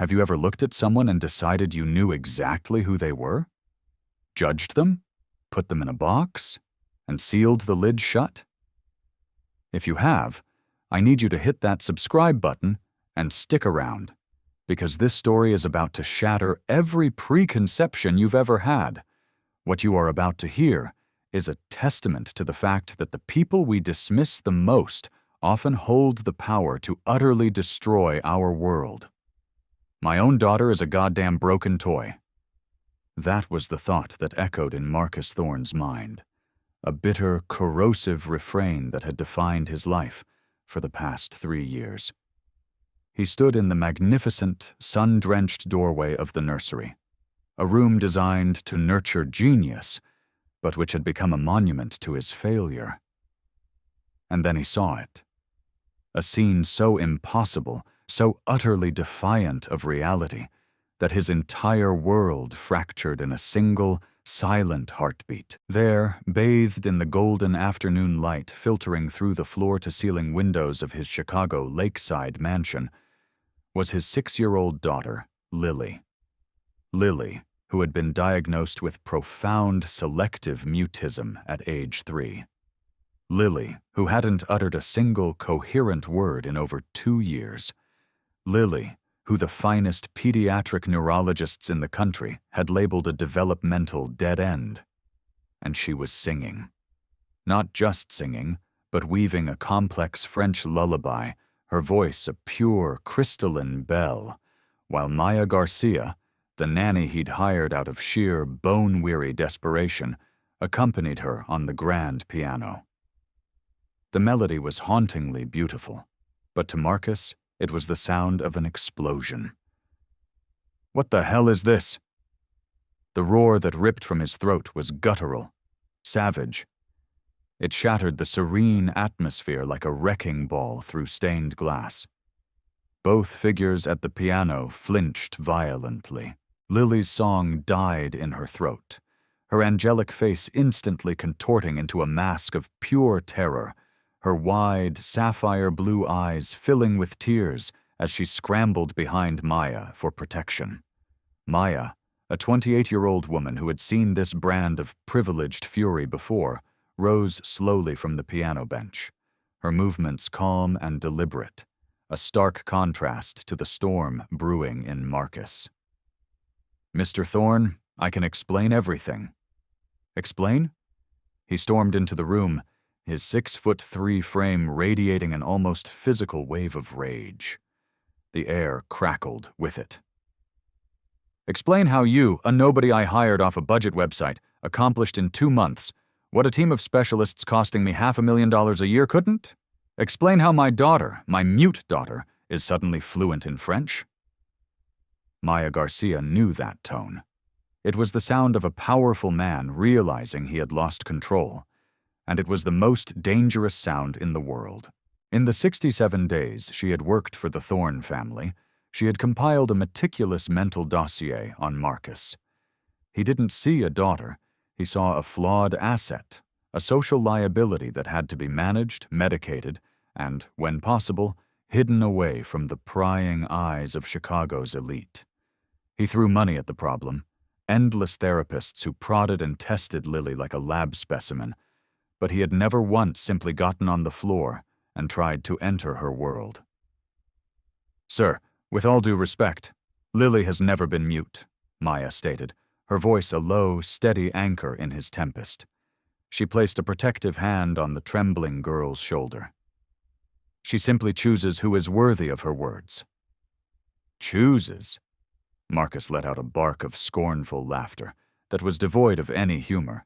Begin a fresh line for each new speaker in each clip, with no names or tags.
Have you ever looked at someone and decided you knew exactly who they were? Judged them? Put them in a box? And sealed the lid shut? If you have, I need you to hit that subscribe button and stick around, because this story is about to shatter every preconception you've ever had. What you are about to hear is a testament to the fact that the people we dismiss the most often hold the power to utterly destroy our world. My own daughter is a goddamn broken toy. That was the thought that echoed in Marcus Thorne's mind, a bitter, corrosive refrain that had defined his life for the past 3 years. He stood in the magnificent, sun-drenched doorway of the nursery, a room designed to nurture genius, but which had become a monument to his failure. And then he saw it. A scene so impossible, so utterly defiant of reality, that his entire world fractured in a single, silent heartbeat. There, bathed in the golden afternoon light filtering through the floor-to-ceiling windows of his Chicago lakeside mansion, was his 6-year-old daughter, Lily. Lily, who had been diagnosed with profound selective mutism at age 3. Lily, who hadn't uttered a single coherent word in over 2 years. Lily, who the finest pediatric neurologists in the country had labeled a developmental dead end. And she was singing. Not just singing, but weaving a complex French lullaby, her voice a pure, crystalline bell, while Maya Garcia, the nanny he'd hired out of sheer, bone-weary desperation, accompanied her on the grand piano. The melody was hauntingly beautiful, but to Marcus, it was the sound of an explosion. "What the hell is this?" The roar that ripped from his throat was guttural, savage. It shattered the serene atmosphere like a wrecking ball through stained glass. Both figures at the piano flinched violently. Lily's song died in her throat, her angelic face instantly contorting into a mask of pure terror, her wide, sapphire-blue eyes filling with tears as she scrambled behind Maya for protection. Maya, a 28-year-old woman who had seen this brand of privileged fury before, rose slowly from the piano bench, her movements calm and deliberate, a stark contrast to the storm brewing in Marcus. "Mr. Thorne, I can explain everything." "Explain?" He stormed into the room, his 6'3" frame radiating an almost physical wave of rage. The air crackled with it. "Explain how you, a nobody I hired off a budget website, accomplished in 2 months what a team of specialists costing me $500,000 a year couldn't? Explain how my daughter, my mute daughter, is suddenly fluent in French." Maya Garcia knew that tone. It was the sound of a powerful man realizing he had lost control, and it was the most dangerous sound in the world. In the 67 days she had worked for the Thorne family, she had compiled a meticulous mental dossier on Marcus. He didn't see a daughter, he saw a flawed asset, a social liability that had to be managed, medicated, and, when possible, hidden away from the prying eyes of Chicago's elite. He threw money at the problem, endless therapists who prodded and tested Lily like a lab specimen, but he had never once simply gotten on the floor and tried to enter her world. "Sir, with all due respect, Lily has never been mute," Maya stated, her voice a low, steady anchor in his tempest. She placed a protective hand on the trembling girl's shoulder. "She simply chooses who is worthy of her words." "Chooses?" Marcus let out a bark of scornful laughter that was devoid of any humor.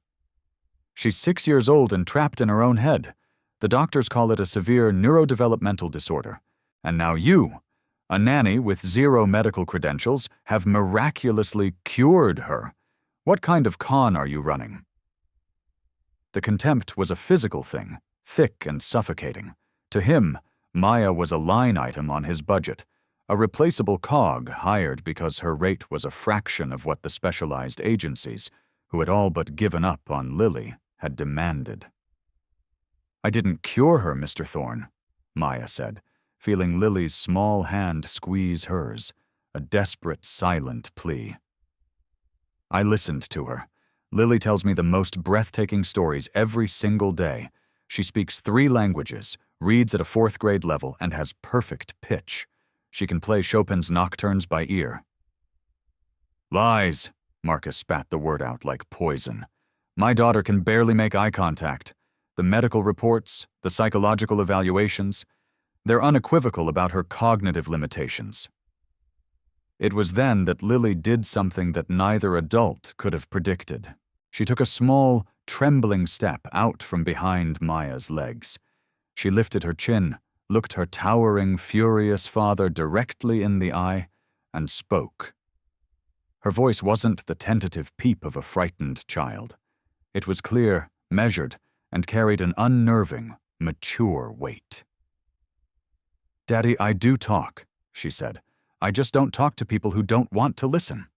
"She's 6 years old and trapped in her own head. The doctors call it a severe neurodevelopmental disorder. And now you, a nanny with 0 medical credentials, have miraculously cured her. What kind of con are you running?" The contempt was a physical thing, thick and suffocating. To him, Maya was a line item on his budget, a replaceable cog hired because her rate was a fraction of what the specialized agencies, who had all but given up on Lily, had demanded. "I didn't cure her, Mr. Thorne," Maya said, feeling Lily's small hand squeeze hers, a desperate, silent plea. I listened to her. Lily tells me the most breathtaking stories every single day. She speaks 3 languages, reads at a 4th grade level, and has perfect pitch. She can play Chopin's nocturnes by ear. Lies, Marcus spat the word out like poison. My daughter can barely make eye contact. The medical reports, the psychological evaluations, they're unequivocal about her cognitive limitations. It was then that Lily did something that neither adult could have predicted. She took a small, trembling step out from behind Maya's legs. She lifted her chin, looked her towering, furious father directly in the eye, and spoke. Her voice wasn't the tentative peep of a frightened child. It was clear, measured, and carried an unnerving, mature weight. "Daddy, I do talk," she said. "I just don't talk to people who don't want to listen."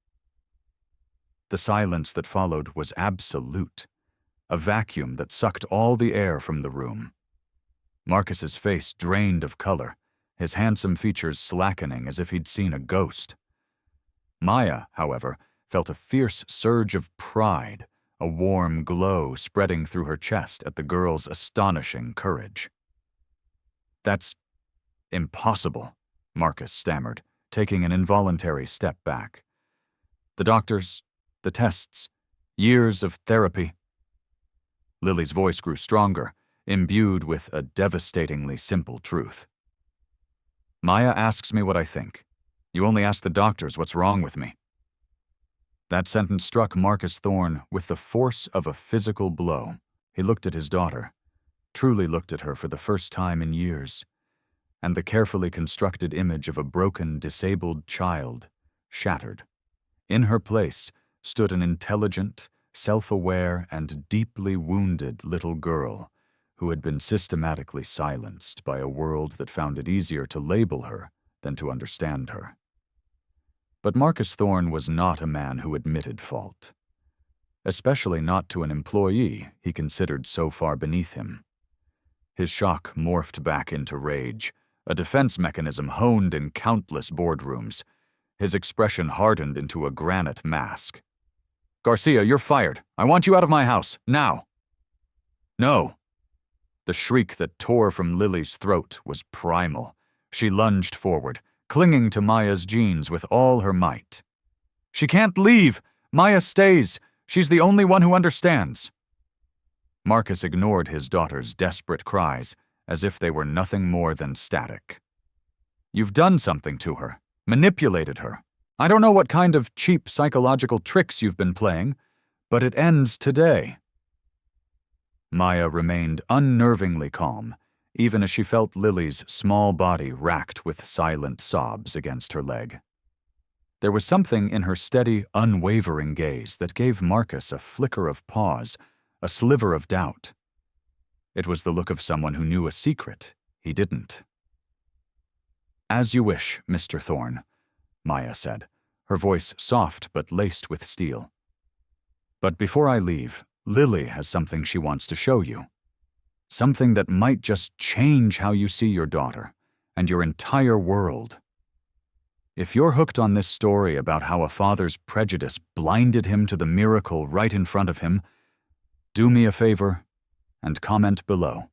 The silence that followed was absolute, a vacuum that sucked all the air from the room. Marcus's face drained of color, his handsome features slackening as if he'd seen a ghost. Maya, however, felt a fierce surge of pride, a warm glow spreading through her chest at the girl's astonishing courage. "That's impossible," Marcus stammered, taking an involuntary step back. "The doctors, the tests, years of therapy." Lily's voice grew stronger, imbued with a devastatingly simple truth. "Maya asks me what I think. You only ask the doctors what's wrong with me." That sentence struck Marcus Thorne with the force of a physical blow. He looked at his daughter, truly looked at her for the first time in years, and the carefully constructed image of a broken, disabled child shattered. In her place stood an intelligent, self-aware, and deeply wounded little girl who had been systematically silenced by a world that found it easier to label her than to understand her. But Marcus Thorne was not a man who admitted fault, especially not to an employee he considered so far beneath him. His shock morphed back into rage, a defense mechanism honed in countless boardrooms. His expression hardened into a granite mask. "Garcia, you're fired. I want you out of my house, now." "No." The shriek that tore from Lily's throat was primal. She lunged forward, clinging to Maya's jeans with all her might. "She can't leave! Maya stays! She's the only one who understands!" Marcus ignored his daughter's desperate cries as if they were nothing more than static. "You've done something to her, manipulated her. I don't know what kind of cheap psychological tricks you've been playing, but it ends today." Maya remained unnervingly calm, even as she felt Lily's small body racked with silent sobs against her leg. There was something in her steady, unwavering gaze that gave Marcus a flicker of pause, a sliver of doubt. It was the look of someone who knew a secret he didn't. "As you wish, Mr. Thorne," Maya said, her voice soft but laced with steel. "But before I leave, Lily has something she wants to show you. Something that might just change how you see your daughter and your entire world. If you're hooked on this story about how a father's prejudice blinded him to the miracle right in front of him, do me a favor and comment below.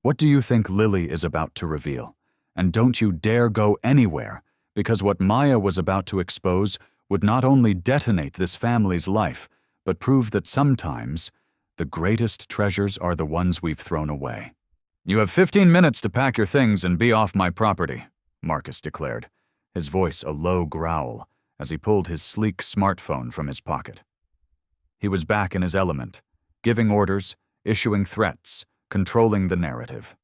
What do you think Lily is about to reveal? And don't you dare go anywhere, because what Maya was about to expose would not only detonate this family's life, but prove that sometimes the greatest treasures are the ones we've thrown away." "You have 15 minutes to pack your things and be off my property," Marcus declared, his voice a low growl as he pulled his sleek smartphone from his pocket. He was back in his element, giving orders, issuing threats, controlling the narrative.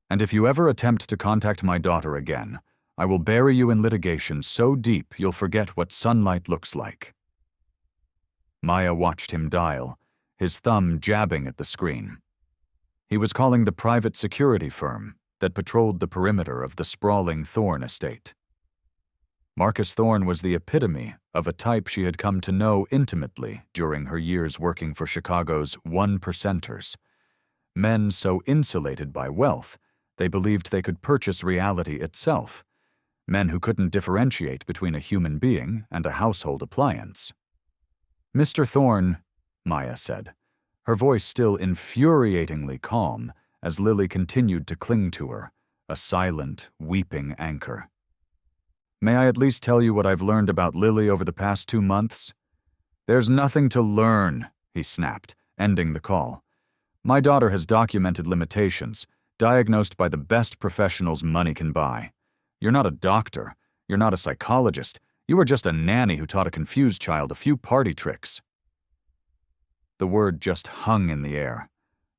"And if you ever attempt to contact my daughter again, I will bury you in litigation so deep you'll forget what sunlight looks like." Maya watched him dial, his thumb jabbing at the screen. He was calling the private security firm that patrolled the perimeter of the sprawling Thorne estate. Marcus Thorne was the epitome of a type she had come to know intimately during her years working for Chicago's one-percenters. Men so insulated by wealth, they believed they could purchase reality itself, men who couldn't differentiate between a human being and a household appliance. "Mr. Thorne," Maya said, her voice still infuriatingly calm as Lily continued to cling to her, a silent, weeping anchor. "May I at least tell you what I've learned about Lily over the past 2 months?" "There's nothing to learn," he snapped, ending the call. "My daughter has documented limitations, diagnosed by the best professionals money can buy. You're not a doctor. You're not a psychologist. You are just a nanny who taught a confused child a few party tricks." The word just hung in the air,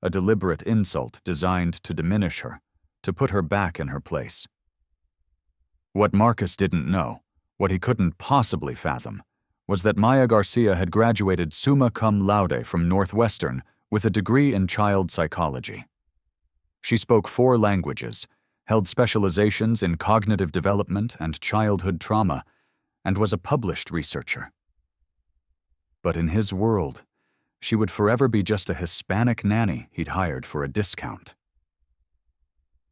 a deliberate insult designed to diminish her, to put her back in her place. What Marcus didn't know, what he couldn't possibly fathom, was that Maya Garcia had graduated summa cum laude from Northwestern with a degree in child psychology. She spoke 4 languages, held specializations in cognitive development and childhood trauma, and was a published researcher. But in his world, she would forever be just a Hispanic nanny he'd hired for a discount.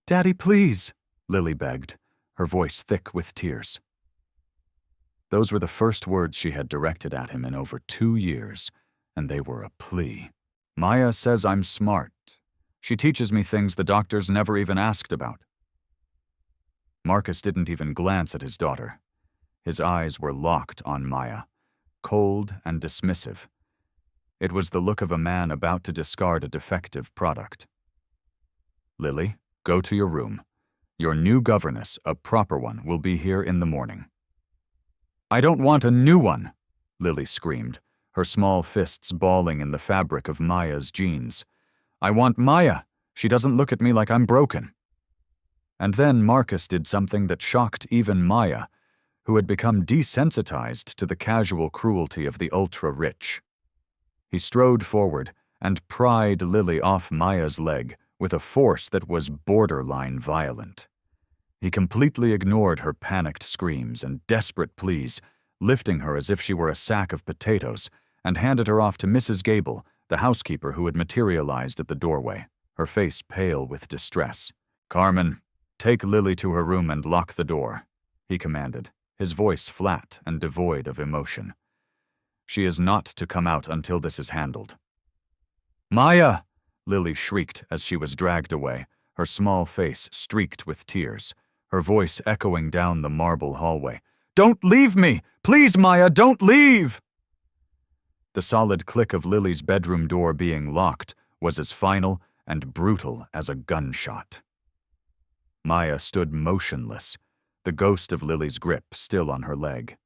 "Daddy, please," Lily begged, her voice thick with tears. Those were the first words she had directed at him in over 2 years, and they were a plea. "Maya says I'm smart. She teaches me things the doctors never even asked about." Marcus didn't even glance at his daughter. His eyes were locked on Maya, cold and dismissive. It was the look of a man about to discard a defective product. "Lily, go to your room. Your new governess, a proper one, will be here in the morning." "I don't want a new one," Lily screamed, her small fists balling in the fabric of Maya's jeans. "I want Maya. She doesn't look at me like I'm broken." And then Marcus did something that shocked even Maya, who had become desensitized to the casual cruelty of the ultra-rich. He strode forward and pried Lily off Maya's leg with a force that was borderline violent. He completely ignored her panicked screams and desperate pleas, lifting her as if she were a sack of potatoes, and handed her off to Mrs. Gable, the housekeeper who had materialized at the doorway, her face pale with distress. "Carmen, take Lily to her room and lock the door," he commanded, his voice flat and devoid of emotion. "She is not to come out until this is handled." "Maya!" Lily shrieked as she was dragged away, her small face streaked with tears, her voice echoing down the marble hallway. "Don't leave me! Please, Maya, don't leave!" The solid click of Lily's bedroom door being locked was as final and brutal as a gunshot. Maya stood motionless, the ghost of Lily's grip still on her leg.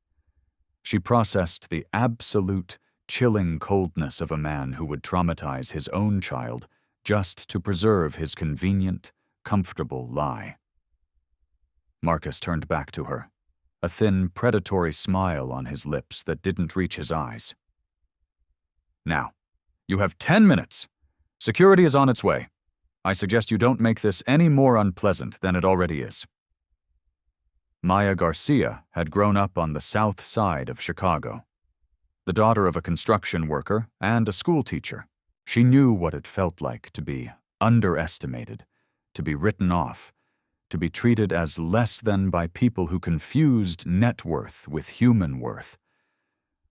She processed the absolute, chilling coldness of a man who would traumatize his own child just to preserve his convenient, comfortable lie. Marcus turned back to her, a thin, predatory smile on his lips that didn't reach his eyes. "Now, you have 10 minutes. Security is on its way. I suggest you don't make this any more unpleasant than it already is." Maya Garcia had grown up on the south side of Chicago. The daughter of a construction worker and a school teacher, she knew what it felt like to be underestimated, to be written off, to be treated as less than by people who confused net worth with human worth.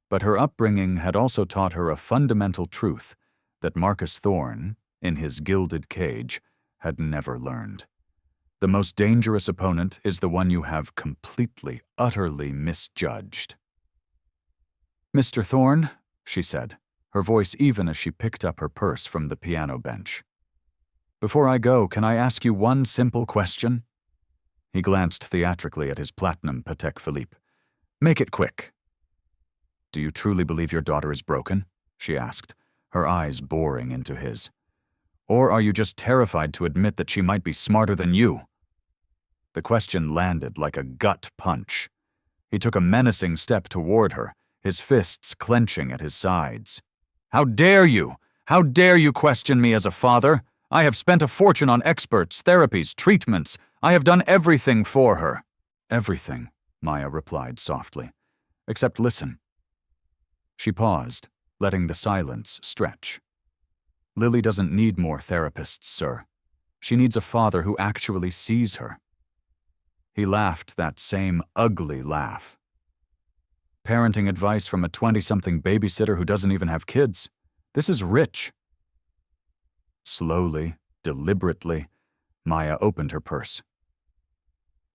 But her upbringing had also taught her a fundamental truth that Marcus Thorne, in his gilded cage, had never learned. The most dangerous opponent is the one you have completely, utterly misjudged. "Mr. Thorne," she said, her voice even as she picked up her purse from the piano bench. "Before I go, can I ask you one simple question?" He glanced theatrically at his platinum Patek Philippe. "Make it quick." "Do you truly believe your daughter is broken?" she asked, her eyes boring into his. "Or are you just terrified to admit that she might be smarter than you?" The question landed like a gut punch. He took a menacing step toward her, his fists clenching at his sides. "How dare you? How dare you question me as a father? I have spent a fortune on experts, therapies, treatments. I have done everything for her." "Everything," Maya replied softly. "Except listen." She paused, letting the silence stretch. "Lily doesn't need more therapists, sir. She needs a father who actually sees her." He laughed that same ugly laugh. Parenting advice from a 20-something babysitter who doesn't even have kids. This is rich. Slowly, deliberately, Maya opened her purse.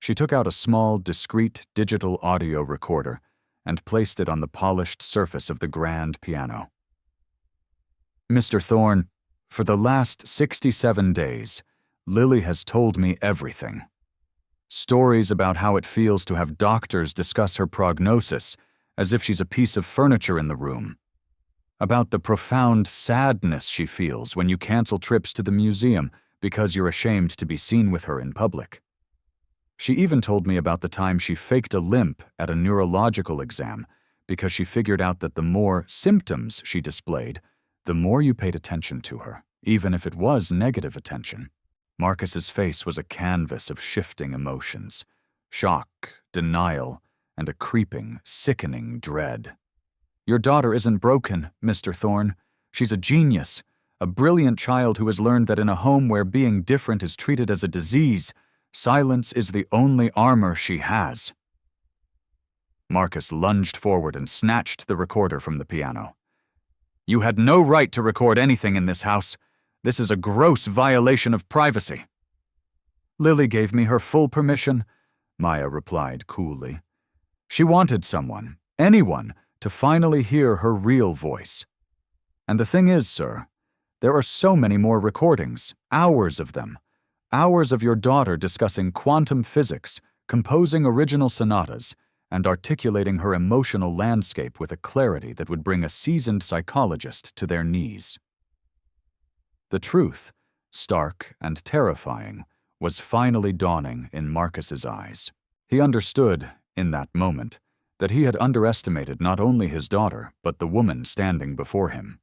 She took out a small, discreet digital audio recorder and placed it on the polished surface of the grand piano. Mr. Thorne, for the last 67 days, Lily has told me everything. Stories about how it feels to have doctors discuss her prognosis as if she's a piece of furniture in the room. About the profound sadness she feels when you cancel trips to the museum because you're ashamed to be seen with her in public. She even told me about the time she faked a limp at a neurological exam because she figured out that the more symptoms she displayed, the more you paid attention to her, even if it was negative attention. Marcus's face was a canvas of shifting emotions, shock, denial, and a creeping, sickening dread. Your daughter isn't broken, Mr. Thorne. She's a genius, a brilliant child who has learned that in a home where being different is treated as a disease, silence is the only armor she has. Marcus lunged forward and snatched the recorder from the piano. You had no right to record anything in this house. This is a gross violation of privacy. Lily gave me her full permission, Maya replied coolly. She wanted someone, anyone, to finally hear her real voice. And the thing is, sir, there are so many more recordings, hours of them. Hours of your daughter discussing quantum physics, composing original sonatas, and articulating her emotional landscape with a clarity that would bring a seasoned psychologist to their knees. The truth, stark and terrifying, was finally dawning in Marcus's eyes. He understood, in that moment, that he had underestimated not only his daughter, but the woman standing before him.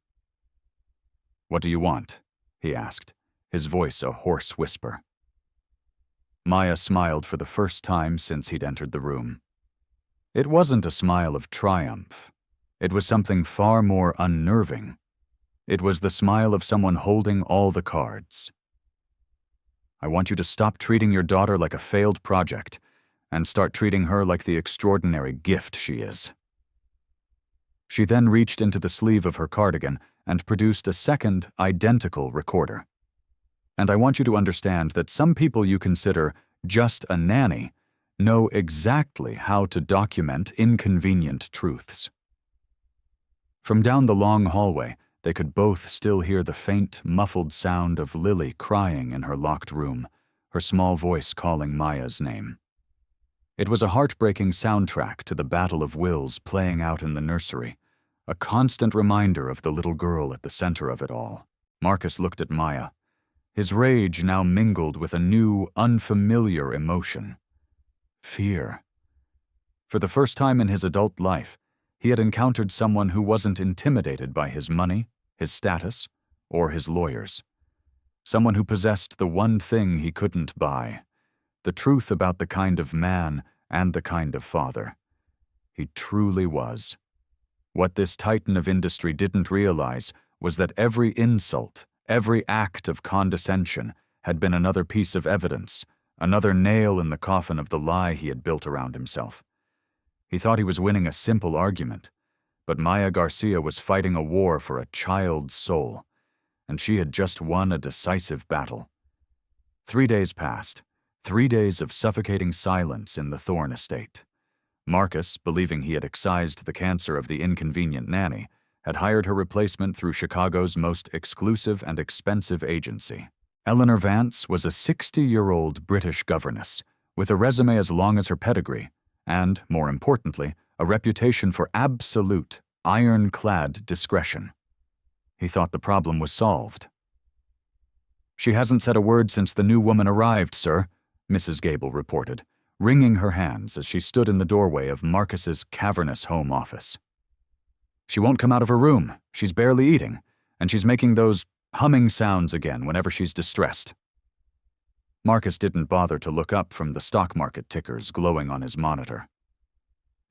What do you want? He asked, his voice a hoarse whisper. Maya smiled for the first time since he'd entered the room. It wasn't a smile of triumph. It was something far more unnerving. It was the smile of someone holding all the cards. I want you to stop treating your daughter like a failed project and start treating her like the extraordinary gift she is. She then reached into the sleeve of her cardigan and produced a second, identical recorder. And I want you to understand that some people you consider just a nanny know exactly how to document inconvenient truths. From down the long hallway, they could both still hear the faint, muffled sound of Lily crying in her locked room, her small voice calling Maya's name. It was a heartbreaking soundtrack to the battle of wills playing out in the nursery, a constant reminder of the little girl at the center of it all. Marcus looked at Maya. His rage now mingled with a new, unfamiliar emotion. Fear. For the first time in his adult life, he had encountered someone who wasn't intimidated by his money, his status, or his lawyers. Someone who possessed the one thing he couldn't buy, the truth about the kind of man and the kind of father he truly was. What this titan of industry didn't realize was that every insult, every act of condescension had been another piece of evidence, another nail in the coffin of the lie he had built around himself. He thought he was winning a simple argument, but Maya Garcia was fighting a war for a child's soul, and she had just won a decisive battle. 3 days passed, 3 days of suffocating silence in the Thorne estate. Marcus, believing he had excised the cancer of the inconvenient nanny, had hired her replacement through Chicago's most exclusive and expensive agency. Eleanor Vance was a 60-year-old British governess, with a resume as long as her pedigree, and, more importantly, a reputation for absolute, ironclad discretion. He thought the problem was solved. She hasn't said a word since the new woman arrived, sir, Mrs. Gable reported, wringing her hands as she stood in the doorway of Marcus's cavernous home office. She won't come out of her room, she's barely eating, and she's making those humming sounds again whenever she's distressed. Marcus didn't bother to look up from the stock market tickers glowing on his monitor.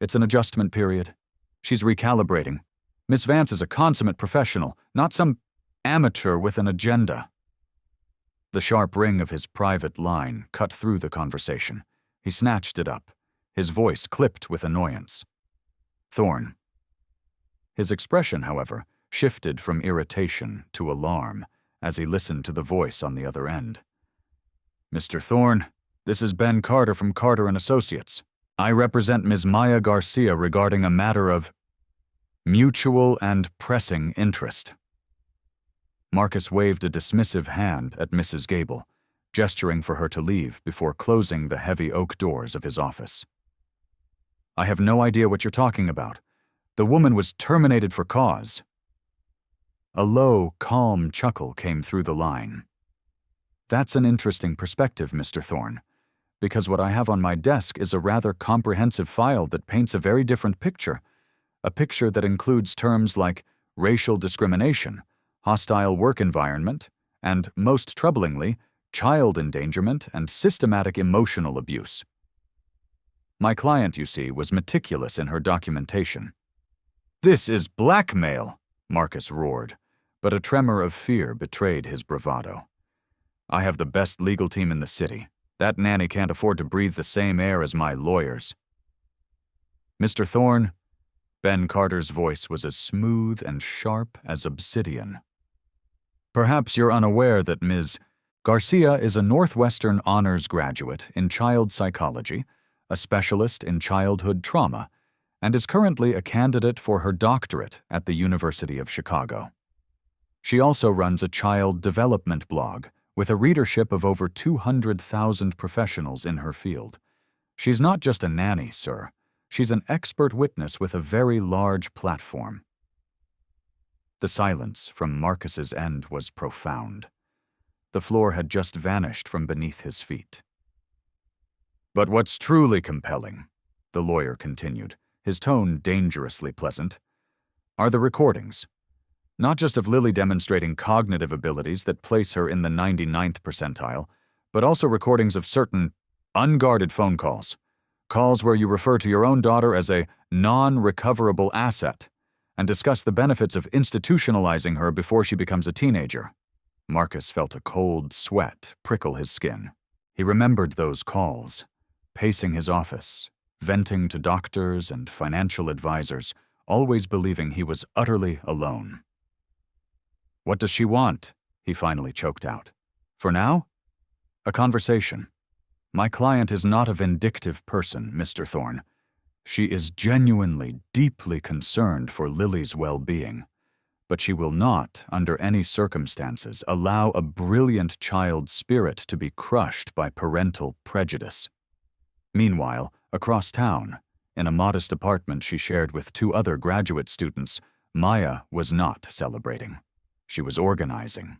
It's an adjustment period. She's recalibrating. Miss Vance is a consummate professional, not some amateur with an agenda. The sharp ring of his private line cut through the conversation, He snatched it up, his voice clipped with annoyance. Thorne. His expression, however, shifted from irritation to alarm as he listened to the voice on the other end. Mr. Thorne, this is Ben Carter from Carter & Associates. I represent Ms. Maya Garcia regarding a matter of mutual and pressing interest. Marcus waved a dismissive hand at Mrs. Gable, gesturing for her to leave before closing the heavy oak doors of his office. I have no idea what you're talking about. The woman was terminated for cause. A low, calm chuckle came through the line. That's an interesting perspective, Mr. Thorne, because what I have on my desk is a rather comprehensive file that paints a very different picture, a picture that includes terms like racial discrimination, hostile work environment, and, most troublingly, child endangerment and systematic emotional abuse. My client, you see, was meticulous in her documentation. This is blackmail, Marcus roared, but a tremor of fear betrayed his bravado. I have the best legal team in the city. That nanny can't afford to breathe the same air as my lawyers. Mr. Thorne, Ben Carter's voice was as smooth and sharp as obsidian. Perhaps you're unaware that Ms. Garcia is a Northwestern honors graduate in child psychology, a specialist in childhood trauma, and is currently a candidate for her doctorate at the University of Chicago. She also runs a child development blog with a readership of over 200,000 professionals in her field. She's not just a nanny, sir. She's an expert witness with a very large platform. The silence from Marcus's end was profound. The floor had just vanished from beneath his feet. But what's truly compelling, the lawyer continued, his tone dangerously pleasant, are the recordings. Not just of Lily demonstrating cognitive abilities that place her in the 99th percentile, but also recordings of certain unguarded phone calls. Calls where you refer to your own daughter as a non-recoverable asset and discuss the benefits of institutionalizing her before she becomes a teenager. Marcus felt a cold sweat prickle his skin. He remembered those calls, pacing his office, venting to doctors and financial advisors, always believing he was utterly alone. What does she want? He finally choked out. For now? A conversation. My client is not a vindictive person, Mr. Thorne. She is genuinely, deeply concerned for Lily's well-being, but she will not, under any circumstances, allow a brilliant child's spirit to be crushed by parental prejudice. Meanwhile, across town, in a modest apartment she shared with 2 other graduate students, Maya was not celebrating. She was organizing.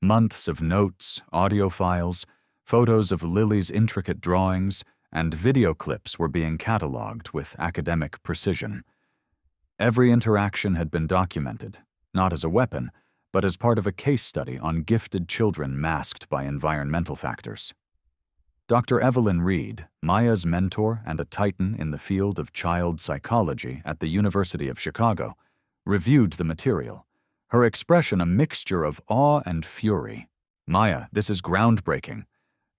Months of notes, audio files, photos of Lily's intricate drawings, and video clips were being cataloged with academic precision. Every interaction had been documented, not as a weapon, but as part of a case study on gifted children masked by environmental factors. Dr. Evelyn Reed, Maya's mentor and a titan in the field of child psychology at the University of Chicago, reviewed the material, her expression a mixture of awe and fury. Maya, this is groundbreaking.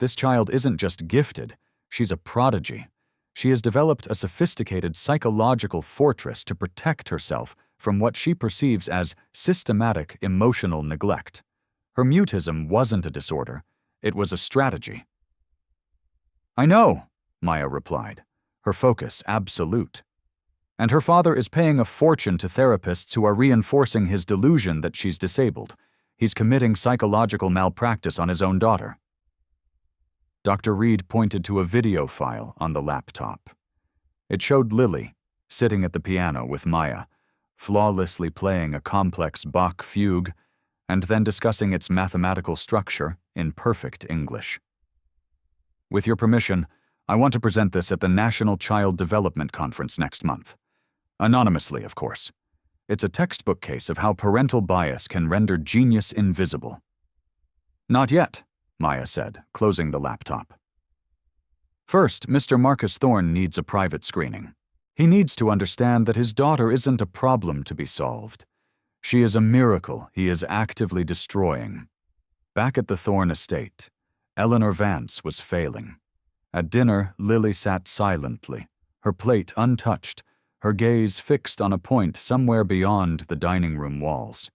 This child isn't just gifted, she's a prodigy. She has developed a sophisticated psychological fortress to protect herself from what she perceives as systematic emotional neglect. Her mutism wasn't a disorder, it was a strategy. I know, Maya replied, her focus absolute. And her father is paying a fortune to therapists who are reinforcing his delusion that she's disabled. He's committing psychological malpractice on his own daughter. Dr. Reed pointed to a video file on the laptop. It showed Lily, sitting at the piano with Maya, flawlessly playing a complex Bach fugue, and then discussing its mathematical structure in perfect English. With your permission, I want to present this at the National Child Development Conference next month. Anonymously, of course. It's a textbook case of how parental bias can render genius invisible. Not yet, Maya said, closing the laptop. First, Mr. Marcus Thorne needs a private screening. He needs to understand that his daughter isn't a problem to be solved. She is a miracle he is actively destroying. Back at the Thorne estate, Eleanor Vance was failing, At dinner, Lily sat silently, her plate untouched, her gaze fixed on a point somewhere beyond the dining room walls.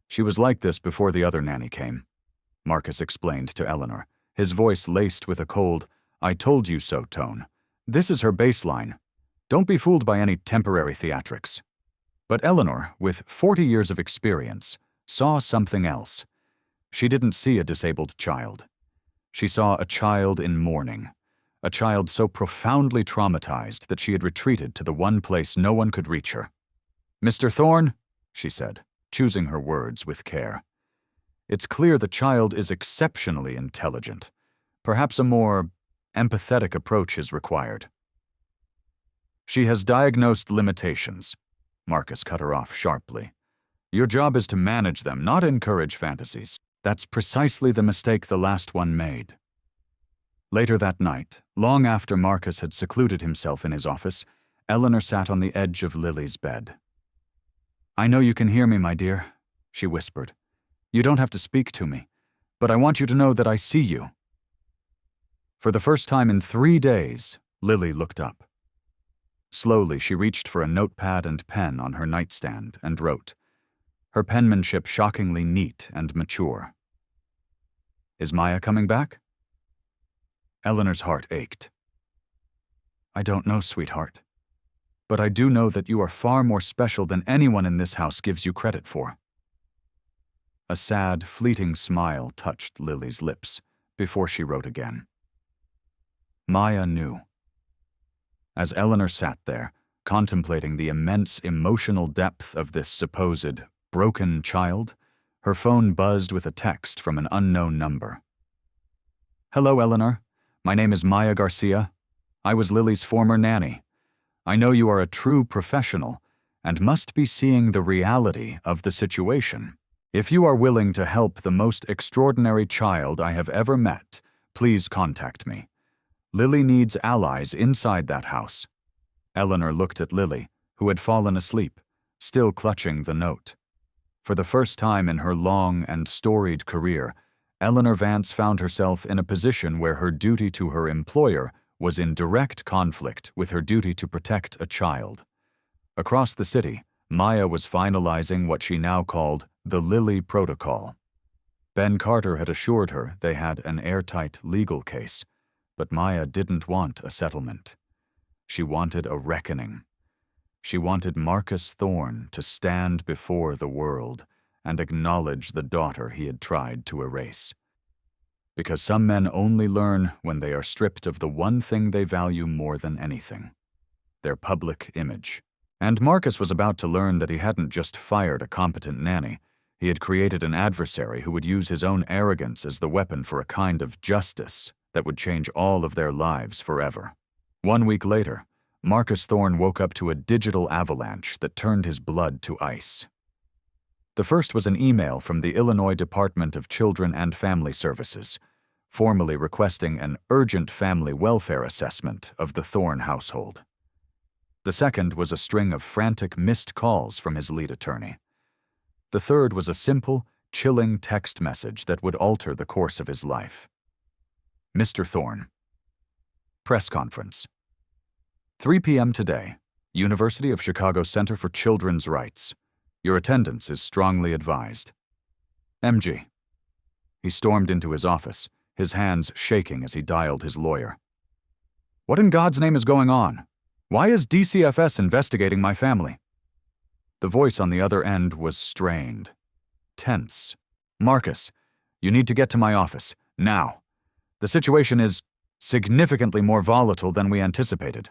She was like this before the other nanny came, Marcus explained to Eleanor, his voice laced with a cold, "I told you so" tone. This is her baseline. Don't be fooled by any temporary theatrics. But Eleanor, with 40 years of experience, saw something else. She didn't see a disabled child. She saw a child in mourning, a child so profoundly traumatized that she had retreated to the one place no one could reach her. "Mr. Thorne," she said, choosing her words with care. "It's clear the child is exceptionally intelligent. Perhaps a more empathetic approach is required." "She has diagnosed limitations," Marcus cut her off sharply. "Your job is to manage them, not encourage fantasies. That's precisely the mistake the last one made." Later that night, long after Marcus had secluded himself in his office, Eleanor sat on the edge of Lily's bed. "I know you can hear me, my dear," she whispered. "You don't have to speak to me, but I want you to know that I see you." For the first time in 3 days, Lily looked up. Slowly, she reached for a notepad and pen on her nightstand and wrote, her penmanship shockingly neat and mature. "Is Maya coming back?" Eleanor's heart ached. "I don't know, sweetheart. But I do know that you are far more special than anyone in this house gives you credit for." A sad, fleeting smile touched Lily's lips before she wrote again. Maya knew. As Eleanor sat there, contemplating the immense emotional depth of this supposed broken child, her phone buzzed with a text from an unknown number. "Hello, Eleanor. My name is Maya Garcia. I was Lily's former nanny. I know you are a true professional and must be seeing the reality of the situation. If you are willing to help the most extraordinary child I have ever met, please contact me. Lily needs allies inside that house." Eleanor looked at Lily, who had fallen asleep, still clutching the note. For the first time in her long and storied career, Eleanor Vance found herself in a position where her duty to her employer was in direct conflict with her duty to protect a child. Across the city, Maya was finalizing what she now called the Lily Protocol. Ben Carter had assured her they had an airtight legal case, but Maya didn't want a settlement. She wanted a reckoning. She wanted Marcus Thorne to stand before the world and acknowledge the daughter he had tried to erase. Because some men only learn when they are stripped of the one thing they value more than anything: their public image. And Marcus was about to learn that he hadn't just fired a competent nanny. He had created an adversary who would use his own arrogance as the weapon for a kind of justice that would change all of their lives forever. 1 week later, Marcus Thorne woke up to a digital avalanche that turned his blood to ice. The first was an email from the Illinois Department of Children and Family Services, formally requesting an urgent family welfare assessment of the Thorne household. The second was a string of frantic missed calls from his lead attorney. The third was a simple, chilling text message that would alter the course of his life. Mr. Thorne. Press conference. 3 p.m. today, University of Chicago Center for Children's Rights. Your attendance is strongly advised. MG. He stormed into his office, his hands shaking as he dialed his lawyer. "What in God's name is going on? Why is DCFS investigating my family?" The voice on the other end was strained, tense. "Marcus, you need to get to my office, now. The situation is significantly more volatile than we anticipated."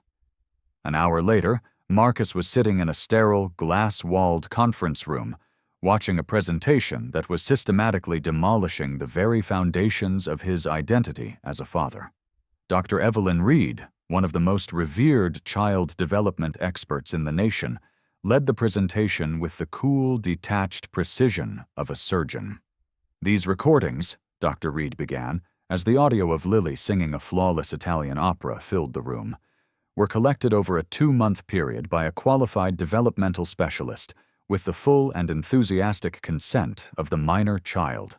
An hour later, Marcus was sitting in a sterile, glass-walled conference room, watching a presentation that was systematically demolishing the very foundations of his identity as a father. Dr. Evelyn Reed, one of the most revered child development experts in the nation, led the presentation with the cool, detached precision of a surgeon. "These recordings," Dr. Reed began, as the audio of Lily singing a flawless Italian opera filled the room, were collected over a 2-month period by a qualified developmental specialist with the full and enthusiastic consent of the minor child.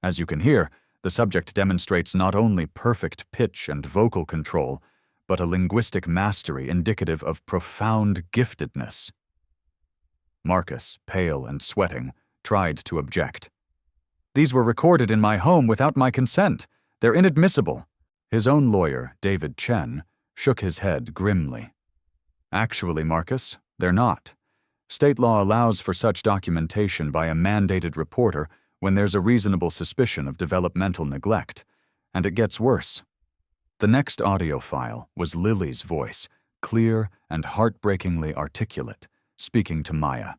As you can hear, The subject demonstrates not only perfect pitch and vocal control, but a linguistic mastery indicative of profound giftedness. Marcus, pale and sweating, tried to object. "These were recorded in my home without my consent. They're inadmissible." His own lawyer, David Chen, shook his head grimly. "Actually, Marcus, they're not. State law allows for such documentation by a mandated reporter when there's a reasonable suspicion of developmental neglect. And it gets worse." The next audio file was Lily's voice, clear and heartbreakingly articulate, speaking to Maya.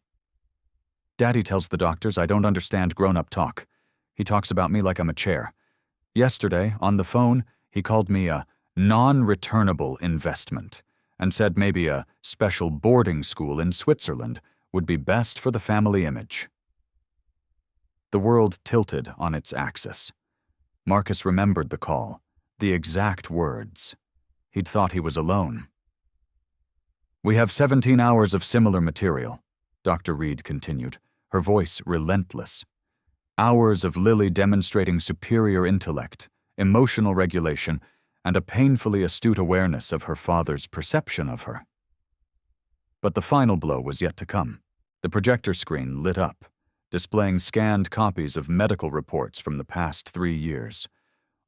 "Daddy tells the doctors I don't understand grown-up talk. He talks about me like I'm a chair. Yesterday, on the phone, he called me a non-returnable investment and said maybe a special boarding school in Switzerland would be best for the family image." The world tilted on its axis. Marcus remembered the call, the exact words. He'd thought he was alone. "We have 17 hours of similar material," Dr. Reed continued, her voice relentless. "Hours of Lily demonstrating superior intellect, emotional regulation, and a painfully astute awareness of her father's perception of her." But the final blow was yet to come. The projector screen lit up, displaying scanned copies of medical reports from the past 3 years.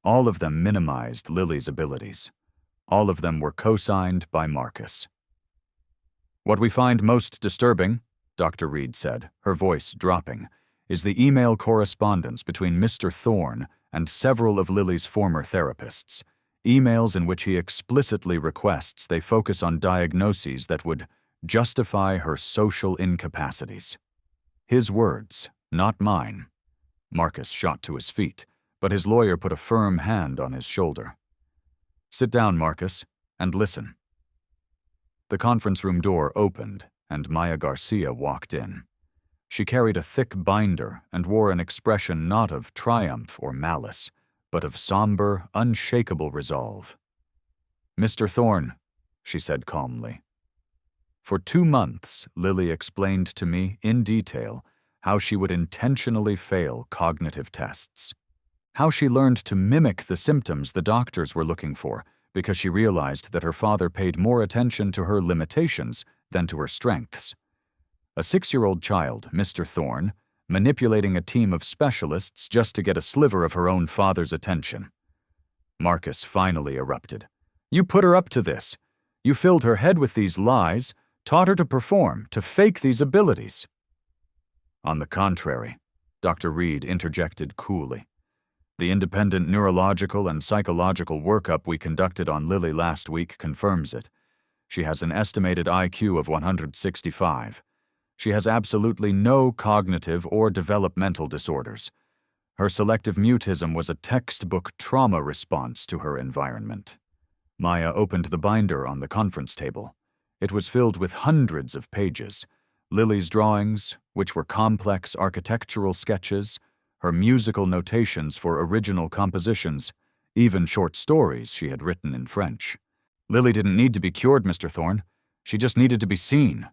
All of them minimized Lily's abilities. All of them were co-signed by Marcus. "What we find most disturbing," Dr. Reed said, her voice dropping, "is the email correspondence between Mr. Thorne and several of Lily's former therapists. Emails in which he explicitly requests they focus on diagnoses that would justify her social incapacities." His words, not mine. Marcus shot to his feet, but his lawyer put a firm hand on his shoulder. "Sit down, Marcus, and listen." The conference room door opened, and Maya Garcia walked in. She carried a thick binder and wore an expression not of triumph or malice, but of somber, unshakable resolve. "Mr. Thorne," she said calmly. "For 2 months, Lily explained to me in detail how she would intentionally fail cognitive tests. How she learned to mimic the symptoms the doctors were looking for because she realized that her father paid more attention to her limitations than to her strengths. A 6-year-old child, Mr. Thorne, manipulating a team of specialists just to get a sliver of her own father's attention." Marcus finally erupted. "You put her up to this. You filled her head with these lies, taught her to perform, to fake these abilities." "On the contrary," Dr. Reed interjected coolly. "The independent neurological and psychological workup we conducted on Lily last week confirms it. She has an estimated IQ of 165. She has absolutely no cognitive or developmental disorders. Her selective mutism was a textbook trauma response to her environment." Maya opened the binder on the conference table. It was filled with hundreds of pages. Lily's drawings, which were complex architectural sketches, her musical notations for original compositions, even short stories she had written in French. "Lily didn't need to be cured, Mr. Thorne. She just needed to be seen."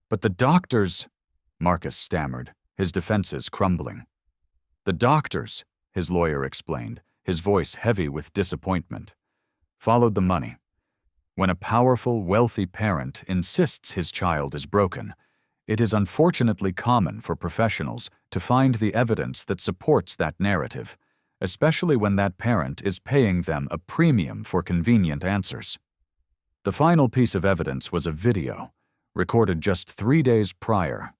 "But the doctors," Marcus stammered, his defenses crumbling. "The doctors," his lawyer explained, his voice heavy with disappointment, "followed the money. When a powerful, wealthy parent insists his child is broken, it is unfortunately common for professionals to find the evidence that supports that narrative, especially when that parent is paying them a premium for convenient answers." The final piece of evidence was a video, recorded just 3 days prior.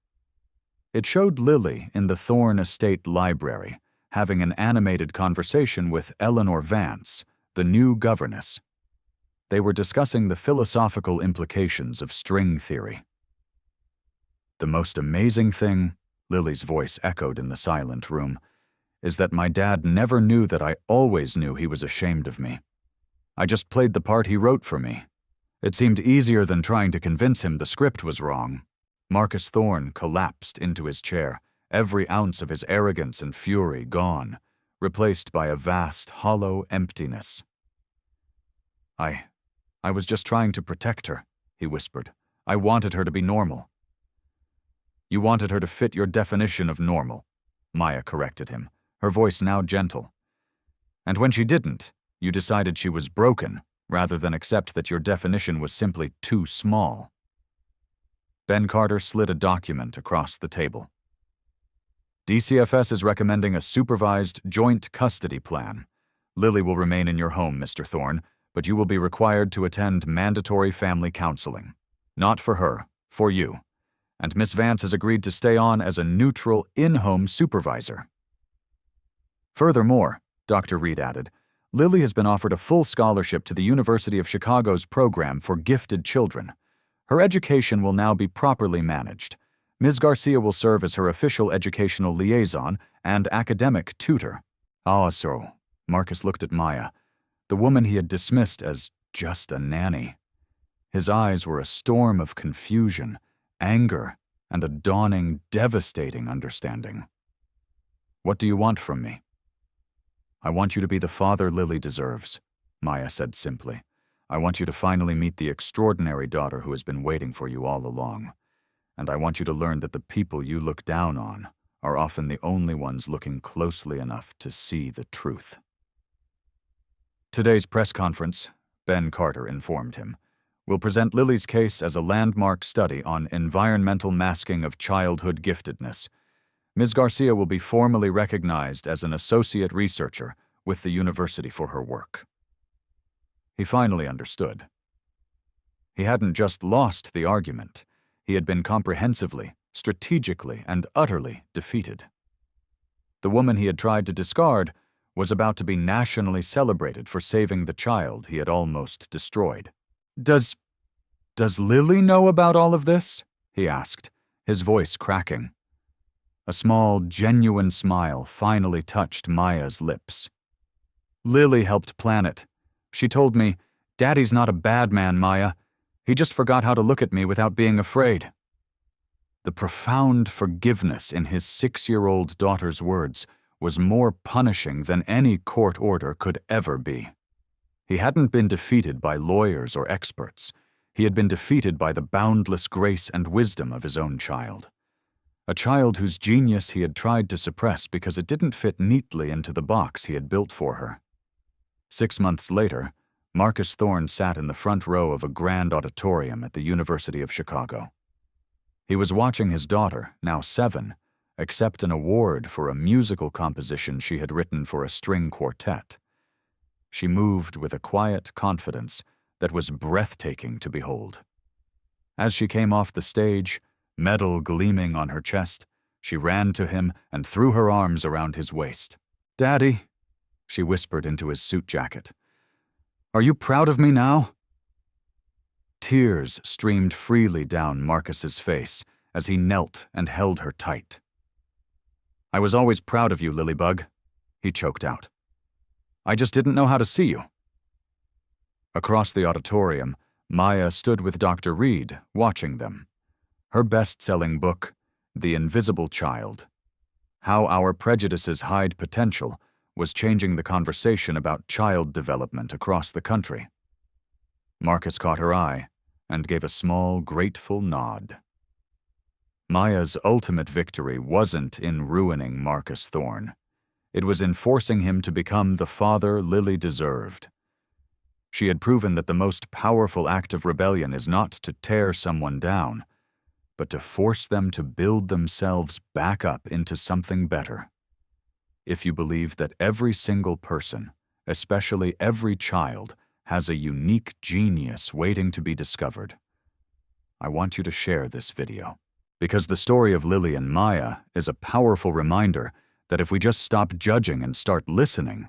It showed Lily in the Thorne Estate Library, having an animated conversation with Eleanor Vance, the new governess. They were discussing the philosophical implications of string theory. "The most amazing thing," Lily's voice echoed in the silent room, "is that my dad never knew that I always knew he was ashamed of me. I just played the part he wrote for me. It seemed easier than trying to convince him the script was wrong." Marcus Thorne collapsed into his chair, every ounce of his arrogance and fury gone, replaced by a vast, hollow emptiness. I was just trying to protect her," he whispered. "I wanted her to be normal." "You wanted her to fit your definition of normal," Maya corrected him, her voice now gentle. And when she didn't, you decided she was broken, rather than accept that your definition was simply too small. Ben Carter slid a document across the table. DCFS is recommending a supervised joint custody plan. Lily will remain in your home, Mr. Thorne, but you will be required to attend mandatory family counseling. Not for her, for you. And Miss Vance has agreed to stay on as a neutral, in-home supervisor. Furthermore, Dr. Reed added, Lily has been offered a full scholarship to the University of Chicago's program for gifted children. Her education will now be properly managed. Ms. Garcia will serve as her official educational liaison and academic tutor. Ah, so, Marcus looked at Maya, the woman he had dismissed as just a nanny. His eyes were a storm of confusion, anger, and a dawning, devastating understanding. What do you want from me? I want you to be the father Lily deserves, Maya said simply. I want you to finally meet the extraordinary daughter who has been waiting for you all along. And I want you to learn that the people you look down on are often the only ones looking closely enough to see the truth. Today's press conference, Ben Carter informed him, will present Lily's case as a landmark study on environmental masking of childhood giftedness. Ms. Garcia will be formally recognized as an associate researcher with the university for her work. He finally understood. He hadn't just lost the argument. He had been comprehensively, strategically, and utterly defeated. The woman he had tried to discard was about to be nationally celebrated for saving the child he had almost destroyed. Does Lily know about all of this? He asked, his voice cracking. A small, genuine smile finally touched Maya's lips. Lily helped plan it. She told me, Daddy's not a bad man, Maya. He just forgot how to look at me without being afraid. The profound forgiveness in his 6-year-old daughter's words was more punishing than any court order could ever be. He hadn't been defeated by lawyers or experts. He had been defeated by the boundless grace and wisdom of his own child. A child whose genius he had tried to suppress because it didn't fit neatly into the box he had built for her. 6 months later, Marcus Thorne sat in the front row of a grand auditorium at the University of Chicago. He was watching his daughter, now 7, accept an award for a musical composition she had written for a string quartet. She moved with a quiet confidence that was breathtaking to behold. As she came off the stage, medal gleaming on her chest, she ran to him and threw her arms around his waist. "Daddy," she whispered into his suit jacket, "are you proud of me now?" Tears streamed freely down Marcus's face as he knelt and held her tight. "I was always proud of you, Lilybug," he choked out. "I just didn't know how to see you." Across the auditorium, Maya stood with Dr. Reed, watching them. Her best-selling book, The Invisible Child, How Our Prejudices Hide Potential, was changing the conversation about child development across the country. Marcus caught her eye and gave a small, grateful nod. Maya's ultimate victory wasn't in ruining Marcus Thorne. It was in forcing him to become the father Lily deserved. She had proven that the most powerful act of rebellion is not to tear someone down, but to force them to build themselves back up into something better. If you believe that every single person, especially every child, has a unique genius waiting to be discovered, I want you to share this video. Because the story of Lily and Maya is a powerful reminder that if we just stop judging and start listening,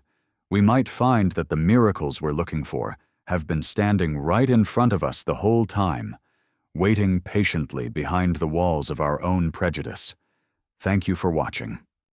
we might find that the miracles we're looking for have been standing right in front of us the whole time, waiting patiently behind the walls of our own prejudice. Thank you for watching.